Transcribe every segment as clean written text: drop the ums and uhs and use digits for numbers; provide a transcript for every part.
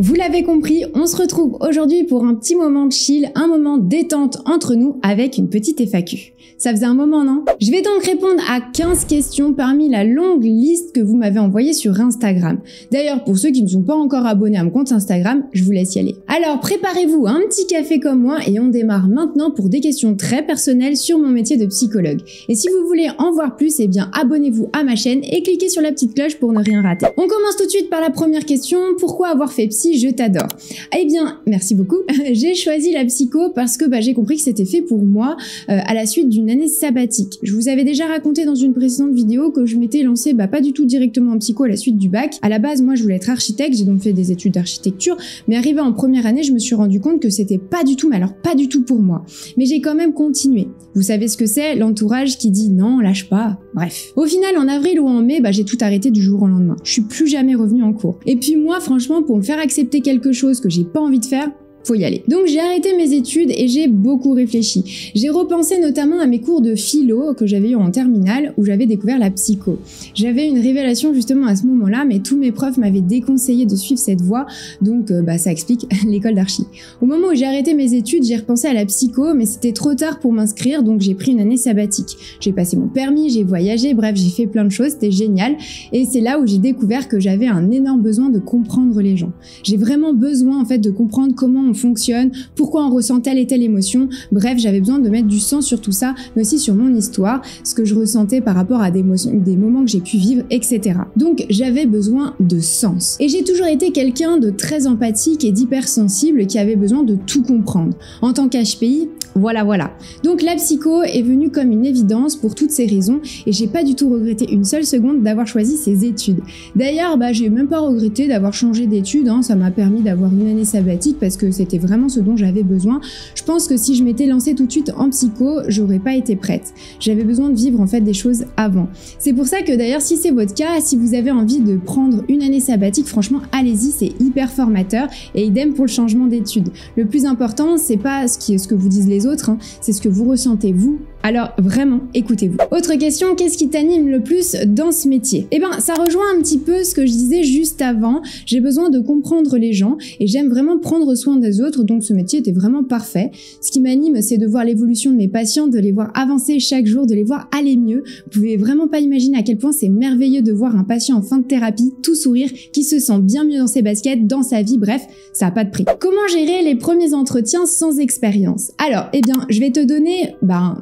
Vous l'avez compris, on se retrouve aujourd'hui pour un petit moment de chill, un moment détente entre nous avec une petite FAQ. Ça faisait un moment, non? Je vais donc répondre à 15 questions parmi la longue liste que vous m'avez envoyée sur Instagram. D'ailleurs, pour ceux qui ne sont pas encore abonnés à mon compte Instagram, je vous laisse y aller. Alors, préparez-vous un petit café comme moi et on démarre maintenant pour des questions très personnelles sur mon métier de psychologue. Et si vous voulez en voir plus, eh bien abonnez-vous à ma chaîne et cliquez sur la petite cloche pour ne rien rater. On commence tout de suite par la première question. Pourquoi avoir fait psy? Je t'adore. Eh bien, merci beaucoup. J'ai choisi la psycho parce que j'ai compris que c'était fait pour moi à la suite d'une année sabbatique. Je vous avais déjà raconté dans une précédente vidéo que je m'étais lancée pas du tout directement en psycho à la suite du bac. À la base, moi, je voulais être architecte, j'ai donc fait des études d'architecture, mais arrivé en première année, je me suis rendu compte que c'était pas du tout, mais alors pas du tout pour moi. Mais j'ai quand même continué. Vous savez ce que c'est, l'entourage qui dit non, lâche pas. Bref. Au final, en avril ou en mai, j'ai tout arrêté du jour au lendemain. Je suis plus jamais revenue en cours. Et puis moi, franchement, pour me faire accepter quelque chose que j'ai pas envie de faire, faut y aller. Donc j'ai arrêté mes études et j'ai beaucoup réfléchi. J'ai repensé notamment à mes cours de philo que j'avais eu en terminale où j'avais découvert la psycho. J'avais une révélation justement à ce moment-là, mais tous mes profs m'avaient déconseillé de suivre cette voie, donc ça explique l'école d'archi. Au moment où j'ai arrêté mes études, j'ai repensé à la psycho, mais c'était trop tard pour m'inscrire, donc j'ai pris une année sabbatique. J'ai passé mon permis, j'ai voyagé, bref, j'ai fait plein de choses, c'était génial. Et c'est là où j'ai découvert que j'avais un énorme besoin de comprendre les gens. J'ai vraiment besoin en fait de comprendre comment on fonctionne, pourquoi on ressent telle et telle émotion. Bref, j'avais besoin de mettre du sens sur tout ça, mais aussi sur mon histoire, ce que je ressentais par rapport à des moments que j'ai pu vivre, etc. Donc j'avais besoin de sens. Et j'ai toujours été quelqu'un de très empathique et d'hypersensible qui avait besoin de tout comprendre. En tant qu'HPI, voilà. Donc la psycho est venue comme une évidence pour toutes ces raisons et j'ai pas du tout regretté une seule seconde d'avoir choisi ces études. D'ailleurs, j'ai même pas regretté d'avoir changé d'études, ça m'a permis d'avoir une année sabbatique parce que c'était vraiment ce dont j'avais besoin. Je pense que si je m'étais lancée tout de suite en psycho, j'aurais pas été prête. J'avais besoin de vivre en fait des choses avant. C'est pour ça que d'ailleurs, si c'est votre cas, si vous avez envie de prendre une année sabbatique, franchement, allez-y, c'est hyper formateur et idem pour le changement d'études. Le plus important, c'est pas ce que vous disent les autres, c'est ce que vous ressentez vous. Alors vraiment, écoutez-vous. Autre question, qu'est-ce qui t'anime le plus dans ce métier? Ça rejoint un petit peu ce que je disais juste avant. J'ai besoin de comprendre les gens et j'aime vraiment prendre soin des autres, donc ce métier était vraiment parfait. Ce qui m'anime, c'est de voir l'évolution de mes patients, de les voir avancer chaque jour, de les voir aller mieux. Vous pouvez vraiment pas imaginer à quel point c'est merveilleux de voir un patient en fin de thérapie, tout sourire, qui se sent bien mieux dans ses baskets, dans sa vie, bref, ça a pas de prix. Comment gérer les premiers entretiens sans expérience? Alors, je vais te donner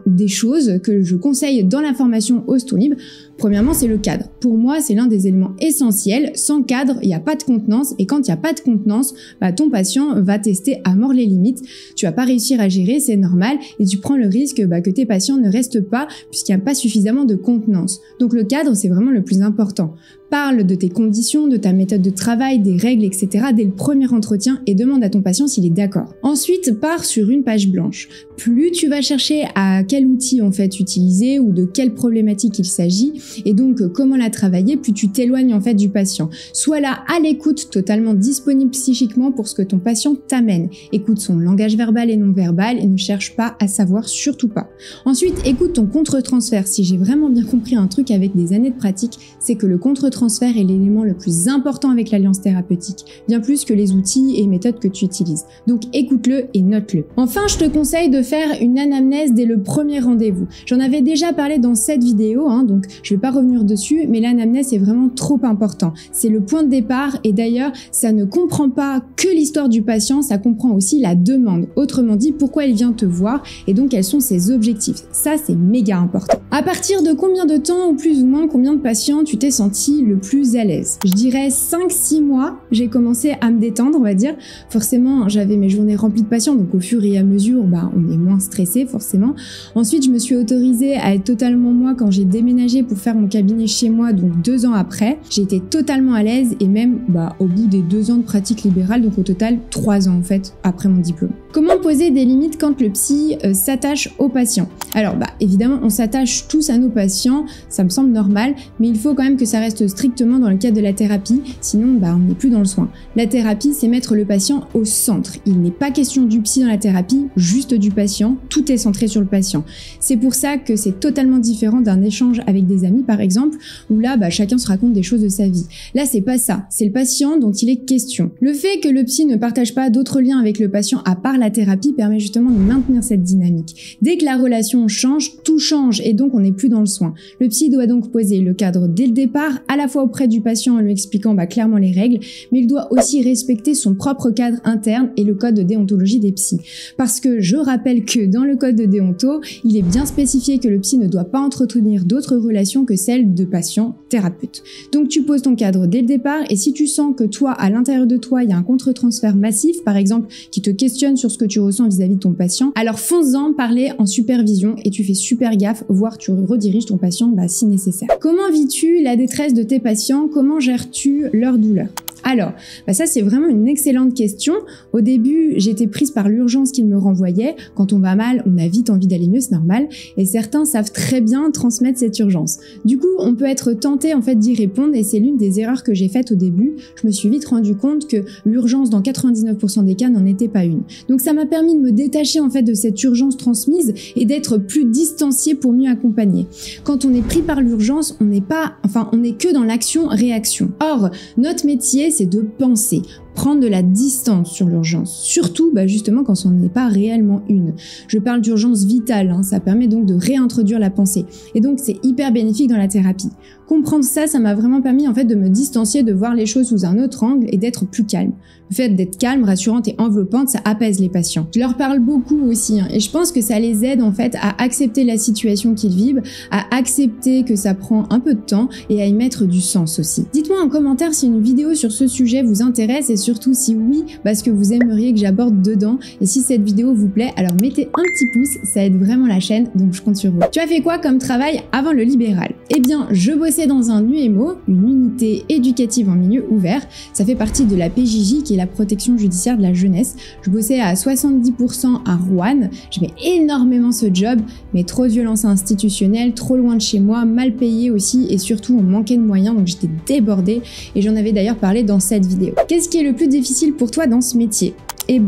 des choses que je conseille dans la formation Ostolib. Premièrement, c'est le cadre. Pour moi, c'est l'un des éléments essentiels. Sans cadre, il n'y a pas de contenance. Et quand il n'y a pas de contenance, ton patient va tester à mort les limites. Tu vas pas réussir à gérer, c'est normal. Et tu prends le risque que tes patients ne restent pas puisqu'il n'y a pas suffisamment de contenance. Donc le cadre, c'est vraiment le plus important. Parle de tes conditions, de ta méthode de travail, des règles, etc. dès le premier entretien et demande à ton patient s'il est d'accord. Ensuite, pars sur une page blanche. Plus tu vas chercher à quel outil en fait utiliser ou de quelle problématique il s'agit et donc comment la travailler, plus tu t'éloignes en fait du patient. Sois là à l'écoute, totalement disponible psychiquement pour ce que ton patient t'amène. Écoute son langage verbal et non verbal et ne cherche pas à savoir, surtout pas. Ensuite, écoute ton contre-transfert. Si j'ai vraiment bien compris un truc avec des années de pratique, c'est que le contre-transfert est l'élément le plus important avec l'alliance thérapeutique, bien plus que les outils et méthodes que tu utilises. Donc écoute-le et note-le. Enfin, je te conseille de faire une anamnèse dès le premier rendez-vous. J'en avais déjà parlé dans cette vidéo, donc je vais pas revenir dessus, mais l'anamnèse est vraiment trop important. C'est le point de départ et d'ailleurs, ça ne comprend pas que l'histoire du patient, ça comprend aussi la demande. Autrement dit, pourquoi il vient te voir et donc quels sont ses objectifs. Ça, c'est méga important. À partir de combien de temps ou plus ou moins combien de patients tu t'es senti le plus à l'aise? Je dirais 5-6 mois, j'ai commencé à me détendre, on va dire. Forcément, j'avais mes journées remplies de patients, donc au fur et à mesure, on est moins stressé forcément. Ensuite, je me suis autorisée à être totalement moi quand j'ai déménagé pour faire mon cabinet chez moi, donc 2 ans après. J'ai été totalement à l'aise et même au bout des 2 ans de pratique libérale, donc au total 3 ans en fait, après mon diplôme. Comment poser des limites quand le psy s'attache aux patients? Alors évidemment on s'attache tous à nos patients, ça me semble normal, mais il faut quand même que ça reste strictement dans le cadre de la thérapie, sinon on n'est plus dans le soin. La thérapie, c'est mettre le patient au centre. Il n'est pas question du psy dans la thérapie, juste du patient, tout est centré sur le patient. C'est pour ça que c'est totalement différent d'un échange avec des amis par exemple, où là chacun se raconte des choses de sa vie. Là c'est pas ça, c'est le patient dont il est question. Le fait que le psy ne partage pas d'autres liens avec le patient à part la thérapie permet justement de maintenir cette dynamique. Dès que la relation change, tout change et donc on n'est plus dans le soin. Le psy doit donc poser le cadre dès le départ, à la fois auprès du patient en lui expliquant clairement les règles, mais il doit aussi respecter son propre cadre interne et le code de déontologie des psys. Parce que je rappelle que dans le code de déonto, il est bien spécifié que le psy ne doit pas entretenir d'autres relations que celles de patient-thérapeute. Donc tu poses ton cadre dès le départ et si tu sens que toi, à l'intérieur de toi, il y a un contre-transfert massif, par exemple, qui te questionne sur ce que tu ressens vis-à-vis de ton patient, alors fonce-en parler en supervision et tu fais super gaffe, voire tu rediriges ton patient si nécessaire. Comment vis-tu la détresse de tes patients? Comment gères-tu leur douleur? Alors, ça c'est vraiment une excellente question. Au début, j'étais prise par l'urgence qu'ils me renvoyaient. Quand on va mal, on a vite envie d'aller mieux, c'est normal. Et certains savent très bien transmettre cette urgence. Du coup, on peut être tenté en fait d'y répondre et c'est l'une des erreurs que j'ai faites au début. Je me suis vite rendu compte que l'urgence dans 99% des cas n'en était pas une. Donc ça m'a permis de me détacher en fait de cette urgence transmise et d'être plus distanciée pour mieux accompagner. Quand on est pris par l'urgence, on n'est que dans l'action-réaction. Or, notre métier, c'est de penser, prendre de la distance sur l'urgence, surtout justement quand on n'est pas réellement une. Je parle d'urgence vitale, ça permet donc de réintroduire la pensée et donc c'est hyper bénéfique dans la thérapie. Comprendre ça, ça m'a vraiment permis en fait de me distancier, de voir les choses sous un autre angle et d'être plus calme. Le fait d'être calme, rassurante et enveloppante, ça apaise les patients. Je leur parle beaucoup aussi et je pense que ça les aide en fait à accepter la situation qu'ils vivent, à accepter que ça prend un peu de temps et à y mettre du sens aussi. Dites-moi en commentaire si une vidéo sur ce sujet vous intéresse et surtout si oui, ce que vous aimeriez que j'aborde dedans. Et si cette vidéo vous plaît, alors mettez un petit pouce, ça aide vraiment la chaîne, donc je compte sur vous. Tu as fait quoi comme travail avant le libéral? Eh bien, je bossais dans un UMO, une unité éducative en milieu ouvert. Ça fait partie de la PJJ, qui est la protection judiciaire de la jeunesse. Je bossais à 70% à Roanne. J'aimais énormément ce job, mais trop de violence institutionnelle, trop loin de chez moi, mal payé aussi, et surtout on manquait de moyens, donc j'étais débordée. Et j'en avais d'ailleurs parlé dans cette vidéo. Qu'est-ce qui est le plus difficile pour toi dans ce métier? Eh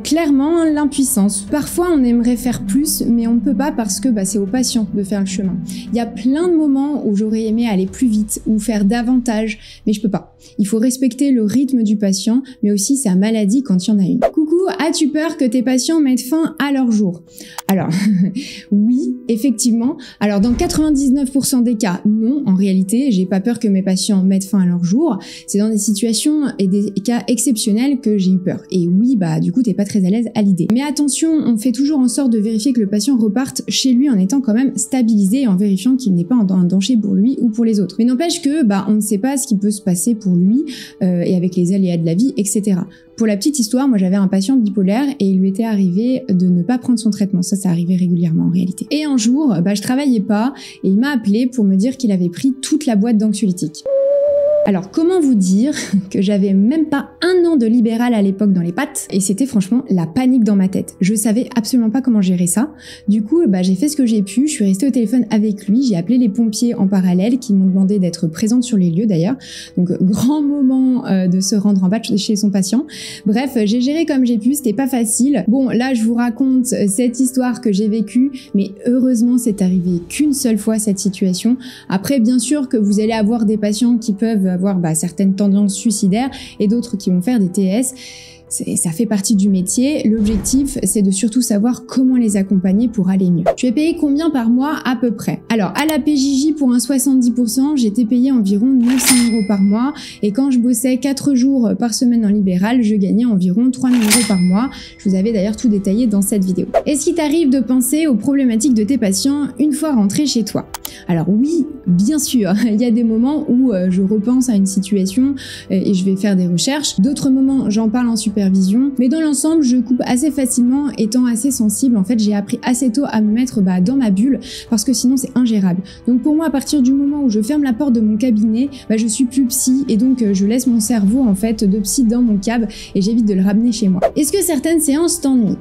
clairement, l'impuissance. Parfois, on aimerait faire plus, mais on ne peut pas parce que c'est au patient de faire le chemin. Il y a plein de moments où j'aurais aimé aller plus vite ou faire davantage, mais je peux pas. Il faut respecter le rythme du patient, mais aussi sa maladie quand il y en a une. Coucou, as-tu peur que tes patients mettent fin à leur jour? Alors, oui, effectivement. Alors, dans 99% des cas, non, en réalité, j'ai pas peur que mes patients mettent fin à leur jour. C'est dans des situations et des cas exceptionnels que j'ai eu peur. Et oui, du coup, t'es pas très à l'aise à l'idée. Mais attention, on fait toujours en sorte de vérifier que le patient reparte chez lui en étant quand même stabilisé et en vérifiant qu'il n'est pas en danger pour lui ou pour les autres. Mais n'empêche que, on ne sait pas ce qui peut se passer pour lui et avec les aléas de la vie, etc. Pour la petite histoire, moi j'avais un patient bipolaire et il lui était arrivé de ne pas prendre son traitement. Ça arrivait régulièrement en réalité. Et un jour, je travaillais pas et il m'a appelé pour me dire qu'il avait pris toute la boîte d'anxiolytiques. Alors comment vous dire que j'avais même pas un an de libéral à l'époque dans les pattes et c'était franchement la panique dans ma tête. Je savais absolument pas comment gérer ça. Du coup, j'ai fait ce que j'ai pu, je suis restée au téléphone avec lui, j'ai appelé les pompiers en parallèle qui m'ont demandé d'être présente sur les lieux d'ailleurs. Donc grand moment de se rendre en bas chez son patient. Bref, j'ai géré comme j'ai pu, c'était pas facile. Bon, là je vous raconte cette histoire que j'ai vécue, mais heureusement c'est arrivé qu'une seule fois cette situation. Après bien sûr que vous allez avoir des patients qui peuvent avoir certaines tendances suicidaires et d'autres qui vont faire des TS. Ça fait partie du métier. L'objectif, c'est de surtout savoir comment les accompagner pour aller mieux. Tu es payé combien par mois à peu près? Alors, à la PJJ, pour un 70%, j'étais payé environ 900 € par mois. Et quand je bossais 4 jours par semaine en libéral, je gagnais environ 3000 € par mois. Je vous avais d'ailleurs tout détaillé dans cette vidéo. Est-ce qu'il t'arrive de penser aux problématiques de tes patients une fois rentré chez toi? Alors oui, bien sûr. Il y a des moments où je repense à une situation et je vais faire des recherches. D'autres moments, j'en parle en supervision supervision. Mais dans l'ensemble, je coupe assez facilement, étant assez sensible. En fait, j'ai appris assez tôt à me mettre dans ma bulle parce que sinon c'est ingérable. Donc pour moi, à partir du moment où je ferme la porte de mon cabinet, je suis plus psy et donc je laisse mon cerveau en fait de psy dans mon cab et j'évite de le ramener chez moi. Est-ce que certaines séances t'ennuient?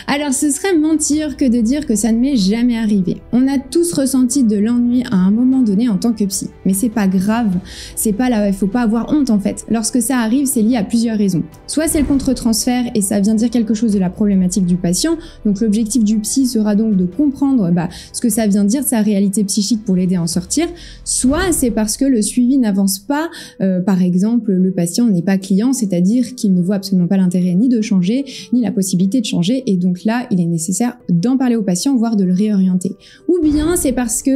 Alors ce serait mentir que de dire que ça ne m'est jamais arrivé. On a tous ressenti de l'ennui à un moment donné en tant que psy. Mais c'est pas grave, c'est pas là, il faut pas avoir honte en fait. Lorsque ça arrive, c'est lié à plusieurs raisons. Soit c'est le contre-transfert et ça vient dire quelque chose de la problématique du patient. Donc l'objectif du psy sera donc de comprendre ce que ça vient dire de sa réalité psychique pour l'aider à en sortir. Soit c'est parce que le suivi n'avance pas, par exemple le patient n'est pas client, c'est-à-dire qu'il ne voit absolument pas l'intérêt ni de changer, ni la possibilité de changer, et donc là il est nécessaire d'en parler au patient, voire de le réorienter. Ou bien c'est parce que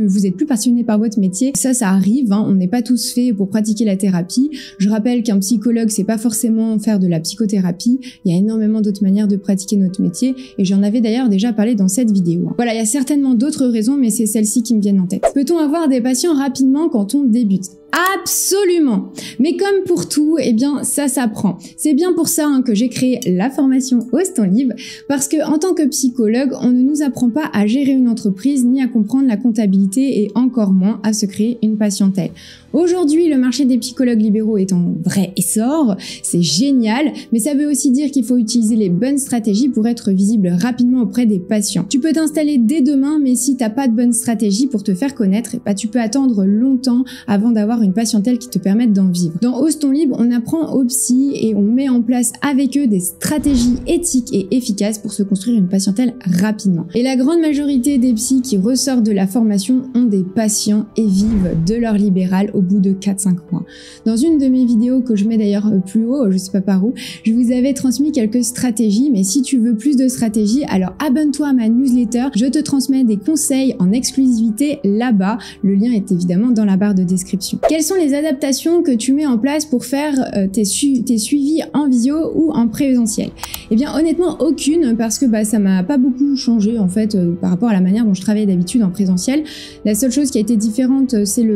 vous êtes plus passionné par votre métier. Ça arrive, on n'est pas tous faits pour pratiquer la thérapie. Je rappelle qu'un psychologue, c'est pas forcément faire de la psychothérapie. Il y a énormément d'autres manières de pratiquer notre métier et j'en avais d'ailleurs déjà parlé dans cette vidéo. Voilà, il y a certainement d'autres raisons, mais c'est celles-ci qui me viennent en tête. Peut-on avoir des patients rapidement quand on débute? Absolument. Mais comme pour tout, ça s'apprend. C'est bien pour ça que j'ai créé la formation Ose ton libre, parce que en tant que psychologue, on ne nous apprend pas à gérer une entreprise, ni à comprendre la comptabilité, et encore moins à se créer une patientèle. Aujourd'hui, le marché des psychologues libéraux est en vrai essor, c'est génial, mais ça veut aussi dire qu'il faut utiliser les bonnes stratégies pour être visible rapidement auprès des patients. Tu peux t'installer dès demain, mais si t'as pas de bonne stratégie pour te faire connaître, tu peux attendre longtemps avant d'avoir une patientèle qui te permette d'en vivre. Dans Ose ton libre, on apprend aux psys et on met en place avec eux des stratégies éthiques et efficaces pour se construire une patientèle rapidement. Et la grande majorité des psys qui ressortent de la formation ont des patients et vivent de leur libéral au bout de 4-5 mois. Dans une de mes vidéos que je mets d'ailleurs plus haut, je sais pas par où, je vous avais transmis quelques stratégies, mais si tu veux plus de stratégies, alors abonne-toi à ma newsletter, je te transmets des conseils en exclusivité là-bas, le lien est évidemment dans la barre de description. Quelles sont les adaptations que tu mets en place pour faire tes suivis en visio ou en présentiel? Honnêtement aucune, parce que ça m'a pas beaucoup changé en fait par rapport à la manière dont je travaille d'habitude en présentiel. La seule chose qui a été différente, c'est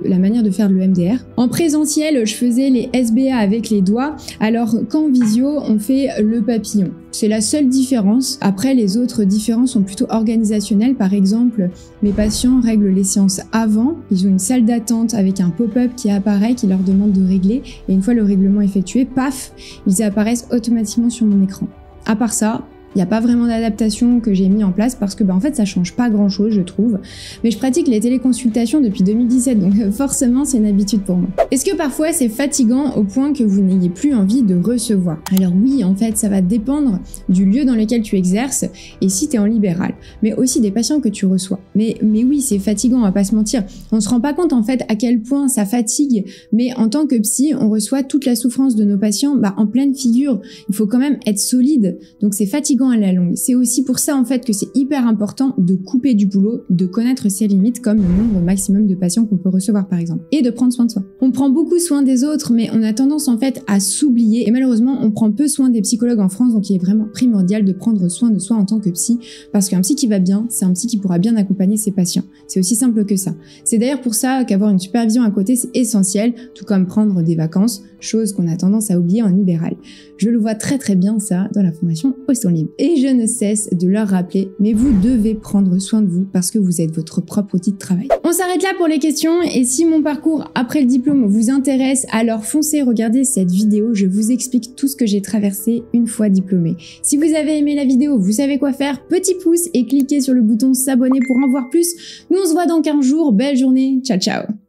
la manière de faire le MDR. En présentiel, je faisais les SBA avec les doigts, alors qu'en visio, on fait le papillon. C'est la seule différence. Après, les autres différences sont plutôt organisationnelles. Par exemple, mes patients règlent les séances avant. Ils ont une salle d'attente avec un pop-up qui apparaît, qui leur demande de régler. Et une fois le règlement effectué, paf, ils apparaissent automatiquement sur mon écran. À part ça, il n'y a pas vraiment d'adaptation que j'ai mis en place parce que en fait ça change pas grand chose je trouve. Mais je pratique les téléconsultations depuis 2017 donc forcément c'est une habitude pour moi. Est-ce que parfois c'est fatigant au point que vous n'ayez plus envie de recevoir? Alors oui, en fait ça va dépendre du lieu dans lequel tu exerces et si tu es en libéral, mais aussi des patients que tu reçois. Mais oui, c'est fatigant, on va pas se mentir. On se rend pas compte en fait à quel point ça fatigue, mais en tant que psy, on reçoit toute la souffrance de nos patients en pleine figure. Il faut quand même être solide, donc c'est fatigant à la longue. C'est aussi pour ça en fait que c'est hyper important de couper du boulot, de connaître ses limites comme le nombre maximum de patients qu'on peut recevoir par exemple, et de prendre soin de soi. On prend beaucoup soin des autres, mais on a tendance en fait à s'oublier et malheureusement on prend peu soin des psychologues en France, donc il est vraiment primordial de prendre soin de soi en tant que psy, parce qu'un psy qui va bien, c'est un psy qui pourra bien accompagner ses patients. C'est aussi simple que ça. C'est d'ailleurs pour ça qu'avoir une supervision à côté c'est essentiel, tout comme prendre des vacances, chose qu'on a tendance à oublier en libéral. Je le vois très très bien ça dans la formation Ose ton libre. Et je ne cesse de leur rappeler, mais vous devez prendre soin de vous parce que vous êtes votre propre outil de travail. On s'arrête là pour les questions et si mon parcours après le diplôme vous intéresse, alors foncez regarder cette vidéo, je vous explique tout ce que j'ai traversé une fois diplômée. Si vous avez aimé la vidéo, vous savez quoi faire, petit pouce et cliquez sur le bouton s'abonner pour en voir plus. Nous on se voit dans 15 jours, belle journée, ciao ciao.